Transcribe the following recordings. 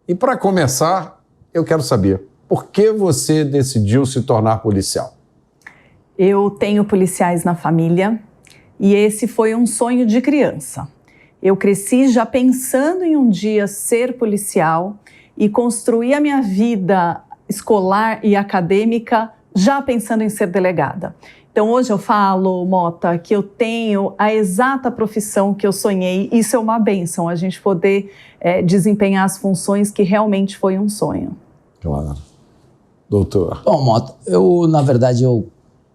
E para começar, eu quero saber, por que você decidiu se tornar policial? Eu tenho policiais na família e esse foi um sonho de criança. Eu cresci já pensando em um dia ser policial e construir a minha vida escolar e acadêmica já pensando em ser delegada. Então hoje eu falo, Mota, que eu tenho a exata profissão que eu sonhei. Isso é uma bênção, a gente poder desempenhar as funções que realmente foi um sonho. Claro. Doutor. Bom, Mota, na verdade, eu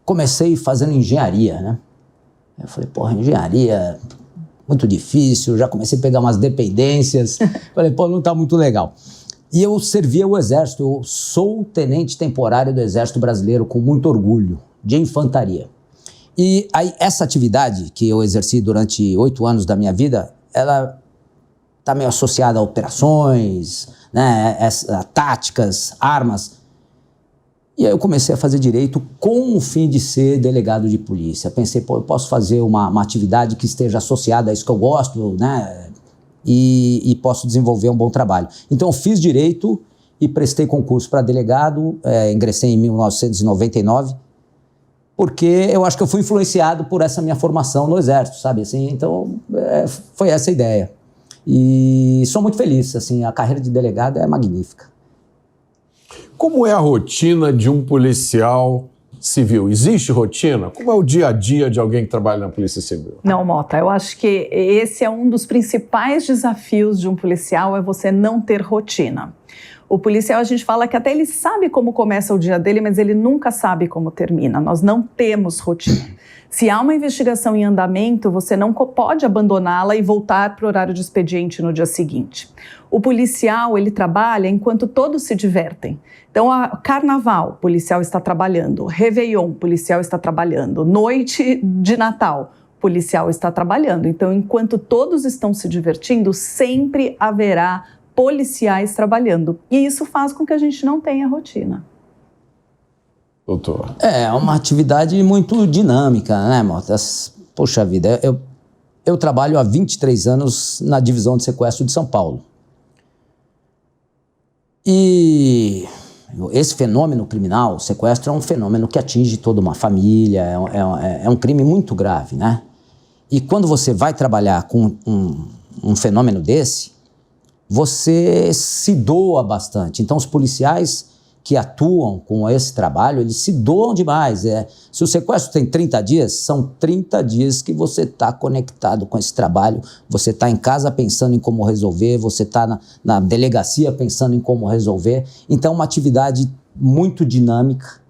comecei fazendo engenharia, né? Eu falei, porra, engenharia, muito difícil, já comecei a pegar umas dependências. Falei, pô, não tá muito legal. E eu servia o Exército, eu sou tenente temporário do Exército Brasileiro com muito orgulho, de infantaria. E aí, essa atividade que eu exerci durante 8 anos da minha vida, ela tá meio associada a operações, né, a táticas, armas. E aí eu comecei a fazer direito com o fim de ser delegado de polícia. Pensei, pô, eu posso fazer uma atividade que esteja associada a isso que eu gosto, né? E posso desenvolver um bom trabalho. Então eu fiz direito e prestei concurso para delegado, ingressei em 1999, porque eu acho que eu fui influenciado por essa minha formação no Exército, sabe? Assim, então foi essa a ideia. E sou muito feliz, assim, a carreira de delegado é magnífica. Como é a rotina de um policial civil? Existe rotina? Como é o dia a dia de alguém que trabalha na Polícia Civil? Não, Mota, eu acho que esse é um dos principais desafios de um policial, é você não ter rotina. O policial, a gente fala que até ele sabe como começa o dia dele, mas ele nunca sabe como termina. Nós não temos rotina. Se há uma investigação em andamento, você não pode abandoná-la e voltar para o horário de expediente no dia seguinte. O policial, ele trabalha enquanto todos se divertem. Então, carnaval, o policial está trabalhando. Réveillon, o policial está trabalhando. Noite de Natal, o policial está trabalhando. Então, enquanto todos estão se divertindo, sempre haverá policiais trabalhando. E isso faz com que a gente não tenha rotina. Doutor. É uma atividade muito dinâmica, né, Mota? Poxa vida, eu trabalho há 23 anos na divisão de sequestro de São Paulo. E esse fenômeno criminal, o sequestro, é um fenômeno que atinge toda uma família, é um crime muito grave, né? E quando você vai trabalhar com um fenômeno desse, você se doa bastante. Então, os policiais que atuam com esse trabalho, eles se doam demais. Se o sequestro tem 30 dias, são 30 dias que você está conectado com esse trabalho, você está em casa pensando em como resolver, você está na delegacia pensando em como resolver. Então, é uma atividade muito dinâmica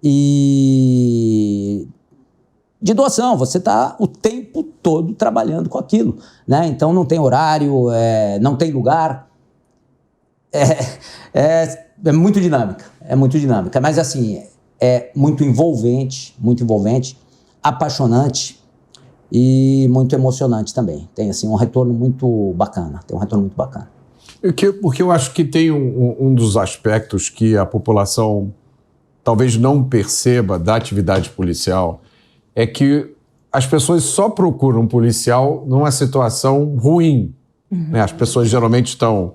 e de doação, você está o tempo todo trabalhando com aquilo, né? Então, não tem horário, não tem lugar, é muito dinâmica, mas assim, é muito envolvente, apaixonante e muito emocionante também. Tem assim um retorno muito bacana, Porque eu acho que tem um dos aspectos que a população talvez não perceba da atividade policial, é que as pessoas só procuram um policial numa situação ruim. Né? As pessoas geralmente estão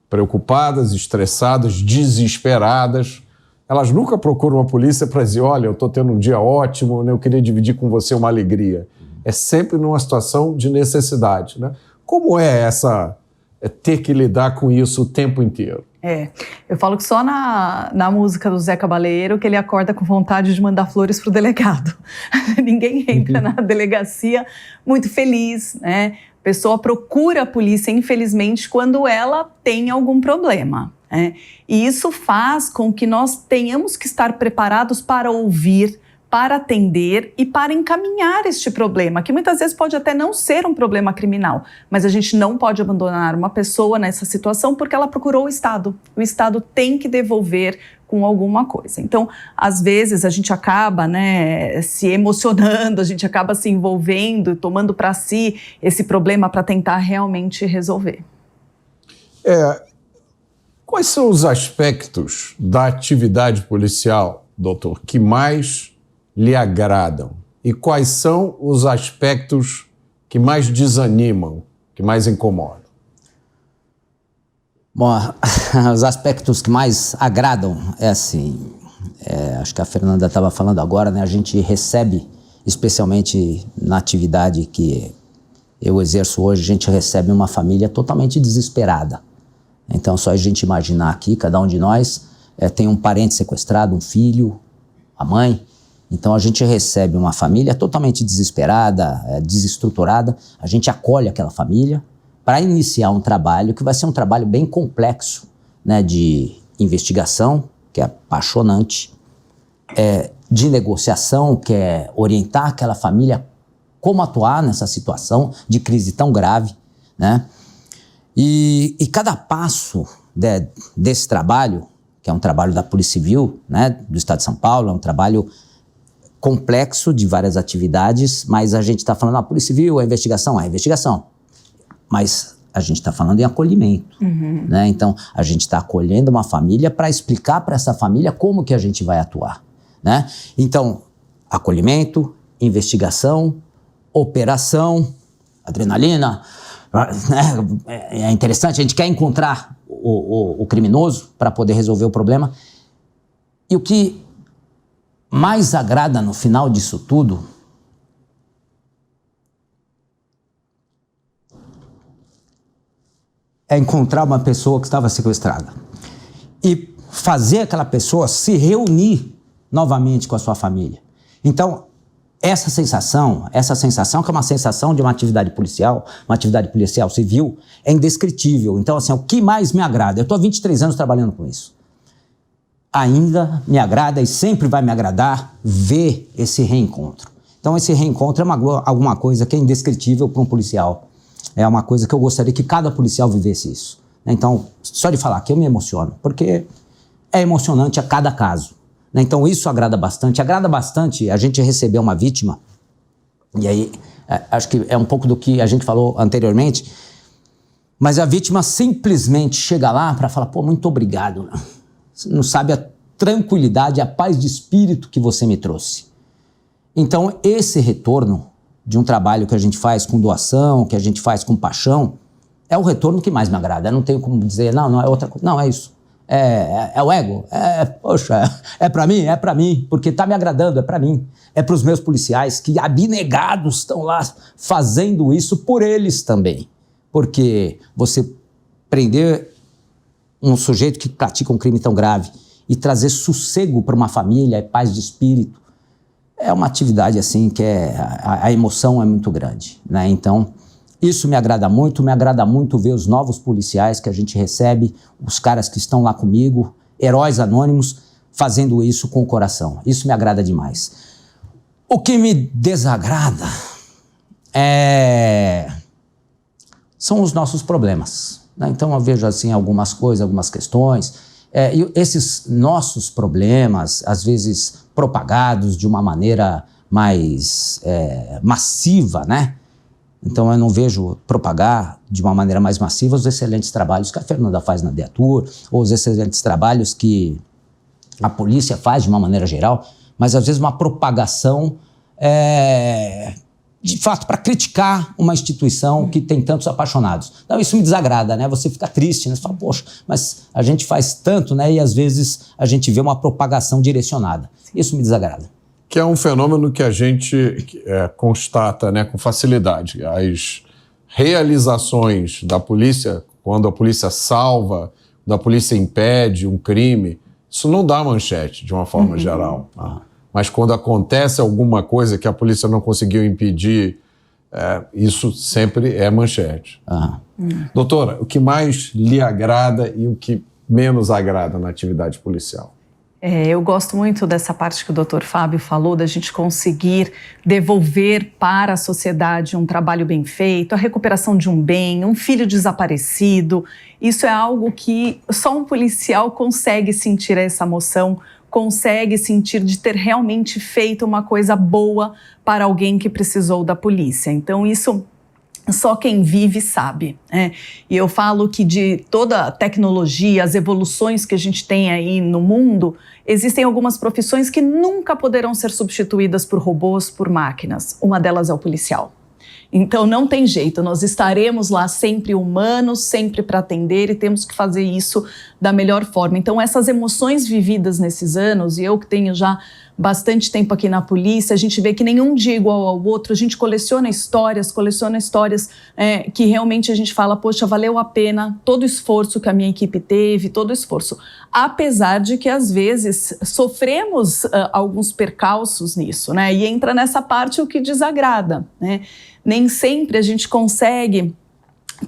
preocupadas, estressadas, desesperadas. Elas nunca procuram a polícia para dizer, olha, eu estou tendo um dia ótimo, né? Eu queria dividir com você uma alegria. É sempre numa situação de necessidade. Né? Como é ter que lidar com isso o tempo inteiro? Eu falo que só na música do Zé Cabaleiro que ele acorda com vontade de mandar flores pro delegado. Ninguém entra na delegacia muito feliz, né? A pessoa procura a polícia, infelizmente, quando ela tem algum problema. E isso faz com que nós tenhamos que estar preparados para ouvir, para atender e para encaminhar este problema, que muitas vezes pode até não ser um problema criminal, mas a gente não pode abandonar uma pessoa nessa situação porque ela procurou o Estado. O Estado tem que devolver com alguma coisa. Então, às vezes, a gente acaba, né, se emocionando, a gente acaba se envolvendo, tomando para si esse problema para tentar realmente resolver. Quais são os aspectos da atividade policial, doutor, que mais lhe agradam? E quais são os aspectos que mais desanimam, que mais incomodam? Bom, os aspectos que mais agradam é assim, acho que a Fernanda estava falando agora, né? A gente recebe, especialmente na atividade que eu exerço hoje, a gente recebe uma família totalmente desesperada. Então, só a gente imaginar aqui, cada um de nós tem um parente sequestrado, um filho, a mãe. Então, a gente recebe uma família totalmente desesperada, desestruturada. A gente acolhe aquela família para iniciar um trabalho que vai ser um trabalho bem complexo, né, de investigação, que é apaixonante, de negociação, que é orientar aquela família como atuar nessa situação de crise tão grave, né? E cada passo desse trabalho, que é um trabalho da Polícia Civil, né, do Estado de São Paulo, é um trabalho complexo de várias atividades, mas a gente está falando, a Polícia Civil, a investigação, mas a gente está falando em acolhimento, né? Então, a gente está acolhendo uma família para explicar para essa família como que a gente vai atuar, né? Então, acolhimento, investigação, operação, adrenalina, né? É interessante, a gente quer encontrar o criminoso para poder resolver o problema. E o que mais agrada no final disso tudo é encontrar uma pessoa que estava sequestrada e fazer aquela pessoa se reunir novamente com a sua família. Então, essa sensação que é uma sensação de uma atividade policial civil, é indescritível. Então, assim, o que mais me agrada, eu estou há 23 anos trabalhando com isso, ainda me agrada e sempre vai me agradar ver esse reencontro. Então, esse reencontro é alguma coisa que é indescritível para um policial. É uma coisa que eu gostaria que cada policial vivesse isso. Então, só de falar que eu me emociono, porque é emocionante a cada caso. Então, isso agrada bastante. Agrada bastante a gente receber uma vítima, e aí acho que é um pouco do que a gente falou anteriormente, mas a vítima simplesmente chega lá para falar, pô, muito obrigado. Você não sabe a tranquilidade, a paz de espírito que você me trouxe. Então, esse retorno de um trabalho que a gente faz com doação, que a gente faz com paixão, é o retorno que mais me agrada. Eu não tenho como dizer, não é outra coisa. Não, é isso. É o ego. Poxa, é pra mim, porque tá me agradando, é pra mim. É pros meus policiais que abnegados estão lá fazendo isso por eles também. Porque você prender um sujeito que pratica um crime tão grave e trazer sossego para uma família, paz de espírito, é uma atividade assim que a emoção é muito grande, né? Então, isso me agrada muito ver os novos policiais que a gente recebe, os caras que estão lá comigo, heróis anônimos, fazendo isso com o coração. Isso me agrada demais. O que me desagrada são os nossos problemas, né? Então eu vejo assim algumas coisas, algumas questões, e esses nossos problemas, às vezes propagados de uma maneira mais massiva, né? Então eu não vejo propagar de uma maneira mais massiva os excelentes trabalhos que a Fernanda faz na DEATUR, ou os excelentes trabalhos que a polícia faz de uma maneira geral, mas às vezes uma propagação de fato para criticar uma instituição que tem tantos apaixonados. Então isso me desagrada, né? Você fica triste, né? Você fala, poxa, mas a gente faz tanto, né? E às vezes a gente vê uma propagação direcionada. Isso me desagrada. Que é um fenômeno que a gente constata, né, com facilidade. As realizações da polícia, quando a polícia salva, quando a polícia impede um crime, isso não dá manchete de uma forma geral. Tá? Mas quando acontece alguma coisa que a polícia não conseguiu impedir, isso sempre é manchete. Doutora, o que mais lhe agrada e o que menos agrada na atividade policial? Eu gosto muito dessa parte que o Dr. Fábio falou, da gente conseguir devolver para a sociedade um trabalho bem feito, a recuperação de um bem, um filho desaparecido. Isso é algo que só um policial consegue sentir essa emoção, consegue sentir de ter realmente feito uma coisa boa para alguém que precisou da polícia. Então isso só quem vive sabe, né? E eu falo que de toda a tecnologia, as evoluções que a gente tem aí no mundo, existem algumas profissões que nunca poderão ser substituídas por robôs, por máquinas. Uma delas é o policial. Então não tem jeito, nós estaremos lá sempre humanos, sempre para atender e temos que fazer isso da melhor forma. Então essas emoções vividas nesses anos, e eu que tenho já bastante tempo aqui na polícia, a gente vê que nenhum dia é igual ao outro, a gente coleciona histórias que realmente a gente fala, poxa, valeu a pena todo o esforço que a minha equipe teve, todo o esforço. Apesar de que às vezes sofremos alguns percalços nisso, né? E entra nessa parte o que desagrada, né? Nem sempre a gente consegue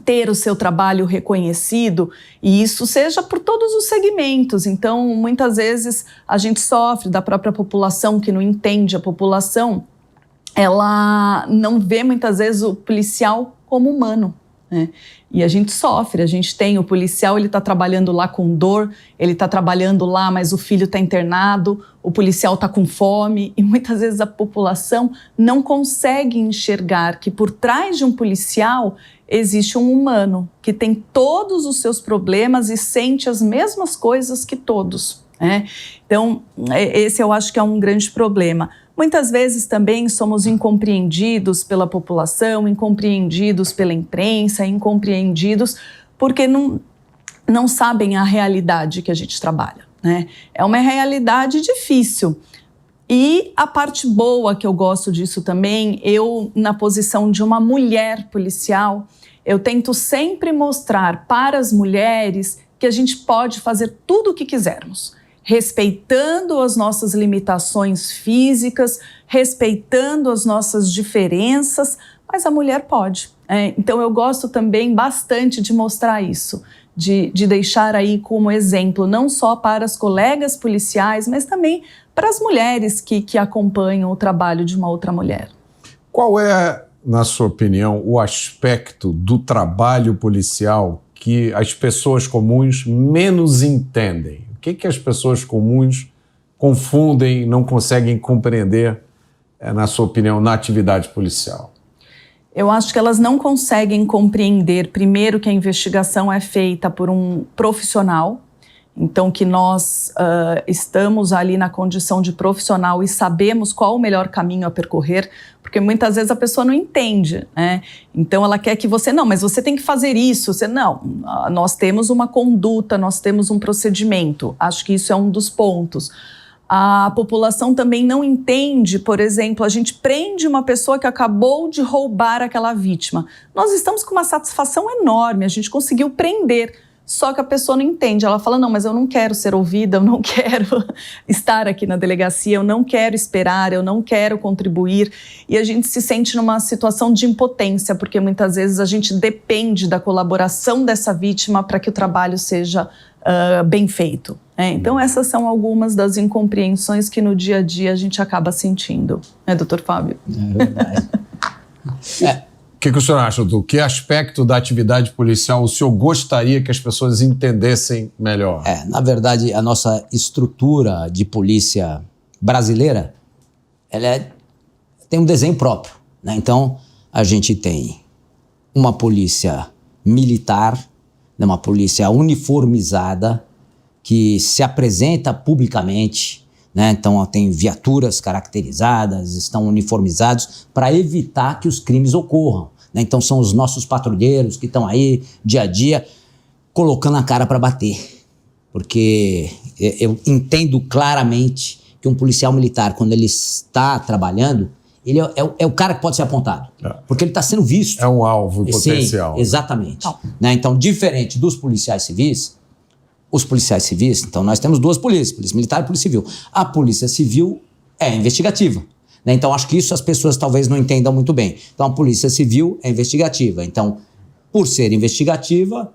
ter o seu trabalho reconhecido, e isso seja por todos os segmentos. Então, muitas vezes a gente sofre da própria população que não entende. A população, ela não vê muitas vezes o policial como humano, né? E a gente sofre, a gente tem o policial, ele está trabalhando lá com dor, ele está trabalhando lá, mas o filho está internado, o policial está com fome, e muitas vezes a população não consegue enxergar que por trás de um policial existe um humano que tem todos os seus problemas e sente as mesmas coisas que todos, né? Então, esse eu acho que é um grande problema. Muitas vezes também somos incompreendidos pela população, incompreendidos pela imprensa, incompreendidos porque não sabem a realidade que a gente trabalha, né? É uma realidade difícil. E a parte boa que eu gosto disso também, eu na posição de uma mulher policial, eu tento sempre mostrar para as mulheres que a gente pode fazer tudo o que quisermos, respeitando as nossas limitações físicas, respeitando as nossas diferenças, mas a mulher pode. Então eu gosto também bastante de mostrar isso, de deixar aí como exemplo, não só para as colegas policiais, mas também para as mulheres que acompanham o trabalho de uma outra mulher. Qual é, na sua opinião, o aspecto do trabalho policial que as pessoas comuns menos entendem? O que as pessoas comuns confundem, não conseguem compreender, na sua opinião, na atividade policial? Eu acho que elas não conseguem compreender, primeiro, que a investigação é feita por um profissional, então que nós estamos ali na condição de profissional e sabemos qual o melhor caminho a percorrer, porque muitas vezes a pessoa não entende, né? Então ela quer que você, não, mas você tem que fazer isso, não, nós temos uma conduta, nós temos um procedimento, acho que isso é um dos pontos. A população também não entende, por exemplo, a gente prende uma pessoa que acabou de roubar aquela vítima. Nós estamos com uma satisfação enorme, a gente conseguiu prender, só que a pessoa não entende. Ela fala, não, mas eu não quero ser ouvida, eu não quero estar aqui na delegacia, eu não quero esperar, eu não quero contribuir. E a gente se sente numa situação de impotência, porque muitas vezes a gente depende da colaboração dessa vítima para que o trabalho seja bem feito. Então essas são algumas das incompreensões que no dia a dia a gente acaba sentindo, né, doutor Fábio? É verdade. O que o senhor acha, do que aspecto da atividade policial o senhor gostaria que as pessoas entendessem melhor? Na verdade, a nossa estrutura de polícia brasileira, ela tem um desenho próprio, né? Então, a gente tem uma polícia militar, uma polícia uniformizada, que se apresenta publicamente, né? Então tem viaturas caracterizadas, estão uniformizados para evitar que os crimes ocorram, né? Então são os nossos patrulheiros que estão aí dia a dia colocando a cara para bater, porque eu entendo claramente que um policial militar, quando ele está trabalhando, ele é o cara que pode ser apontado, porque ele está sendo visto. É um alvo potencial. Sim, exatamente. Né? Então, diferente dos policiais civis, os policiais civis, então nós temos duas polícias, polícia militar e polícia civil. A polícia civil é investigativa, né? Então acho que isso as pessoas talvez não entendam muito bem. Então a polícia civil é investigativa. Então, por ser investigativa,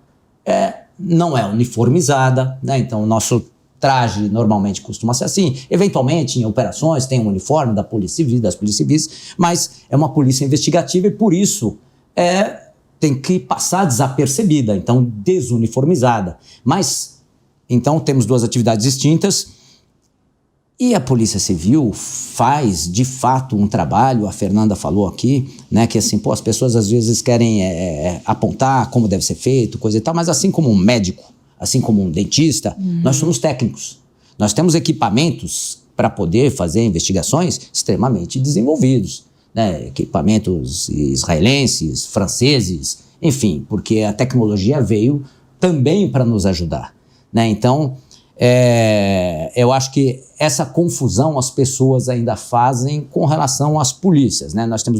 não é uniformizada, né? Então o nosso traje normalmente costuma ser assim. Eventualmente, em operações, tem um uniforme da polícia civil, das polícias civis, mas é uma polícia investigativa e por isso tem que passar desapercebida, então desuniformizada. Mas então, temos duas atividades distintas e a Polícia Civil faz, de fato, um trabalho, a Fernanda falou aqui, né, que assim, as pessoas às vezes querem apontar como deve ser feito, coisa e tal, mas assim como um médico, assim como um dentista, nós somos técnicos. Nós temos equipamentos para poder fazer investigações extremamente desenvolvidos. né, equipamentos israelenses, franceses, enfim, porque a tecnologia veio também para nos ajudar, né? Então, eu acho que essa confusão as pessoas ainda fazem com relação às polícias, né? Nós temos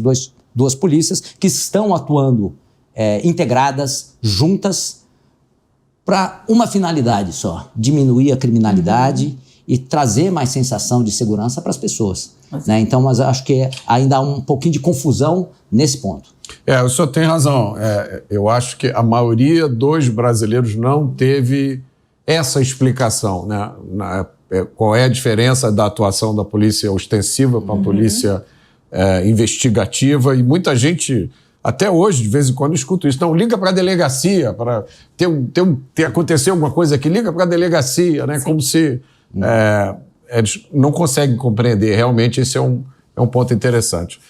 duas polícias que estão atuando integradas, juntas, para uma finalidade só: diminuir a criminalidade e trazer mais sensação de segurança para as pessoas, né? Então, mas eu acho que ainda há um pouquinho de confusão nesse ponto. O senhor tem razão. Eu acho que a maioria dos brasileiros não teve essa explicação, né? Qual é a diferença da atuação da polícia ostensiva para a polícia investigativa, e muita gente, até hoje, de vez em quando, escuta isso. Não, liga para a delegacia, para acontecer alguma coisa aqui, liga para a delegacia, né? Como se eles não conseguem compreender. Realmente, esse é um ponto interessante.